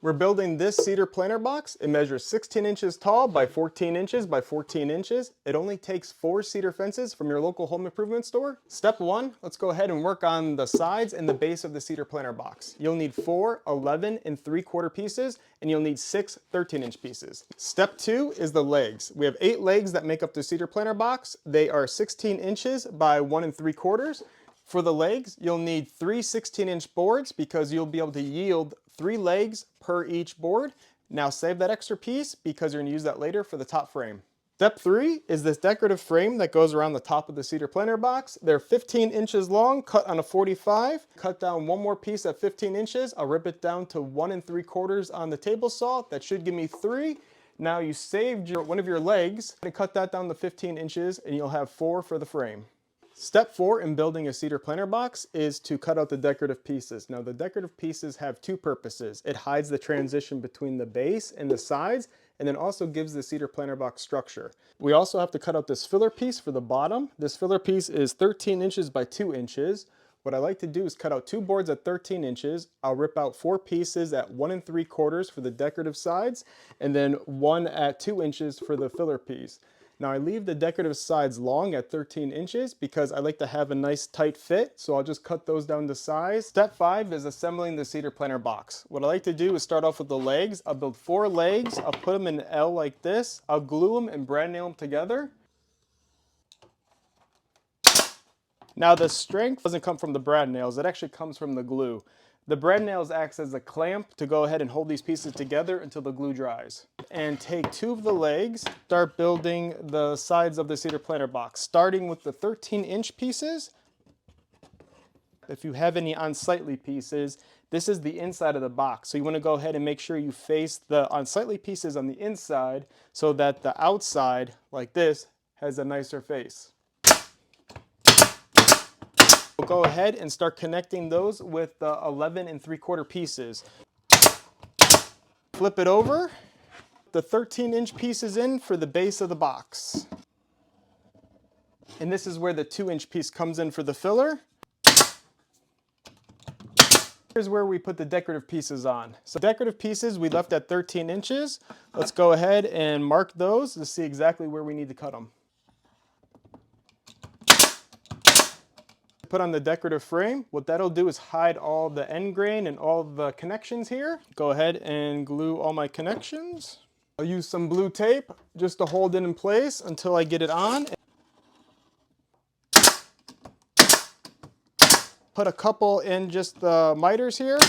We're building this cedar planter box. It measures 16 inches tall by 14 inches by 14 inches. It only takes 4 cedar fences from your local home improvement store. Step 1, let's go ahead and work on the sides and the base of the cedar planter box. You'll need 4 11 and 3/4 pieces, and you'll need 6 13-inch pieces. Step 2 is the legs. We have 8 legs that make up the cedar planter box. They are 16 inches by 1 3/4. For the legs, you'll need 3 16-inch boards because you'll be able to yield 3 legs per each board. Now save that extra piece because you're going to use that later for the top frame. Step 3 is this decorative frame that goes around the top of the cedar planter box. They're 15 inches long, cut on a 45. Cut down one more piece at 15 inches. I'll rip it down to 1 3/4 on the table saw. That should give me 3. Now you saved one of your legs and cut that down to 15 inches and you'll have 4 for the frame. Step 4 in building a cedar planter box is to cut out the decorative pieces. Now the decorative pieces have 2 purposes. It hides the transition between the base and the sides, and then also gives the cedar planter box structure. We also have to cut out this filler piece for the bottom. This filler piece is 13 inches by 2 inches. What I like to do is cut out 2 boards at 13 inches. I'll rip out 4 pieces at 1 3/4 for the decorative sides, and then 1 at 2 inches for the filler piece. Now I leave the decorative sides long at 13 inches because I like to have a nice tight fit, so I'll just cut those down to size. Step 5 is assembling the cedar planter box. What I like to do is start off with the legs. I'll build 4 legs, I'll put them in an L like this, I'll glue them and brad nail them together. Now the strength doesn't come from the brad nails, it actually comes from the glue. The brad nails acts as a clamp to go ahead and hold these pieces together until the glue dries. And take 2 of the legs, start building the sides of the cedar planter box, starting with the 13-inch pieces. If you have any unsightly pieces, this is the inside of the box. So you want to go ahead and make sure you face the unsightly pieces on the inside so that the outside, like this, has a nicer face. We'll go ahead and start connecting those with the 11 3/4 pieces. Flip it over, the 13-inch pieces in for the base of the box. And this is where the 2-inch piece comes in for the filler. Here's where we put the decorative pieces on. So decorative pieces we left at 13 inches. Let's go ahead and mark those to see exactly where we need to cut them. Put on the decorative frame. What that'll do is hide all the end grain and all the connections here. Go ahead and glue all my connections. I'll use some blue tape just to hold it in place until I get it on. Put a couple in just the miters here.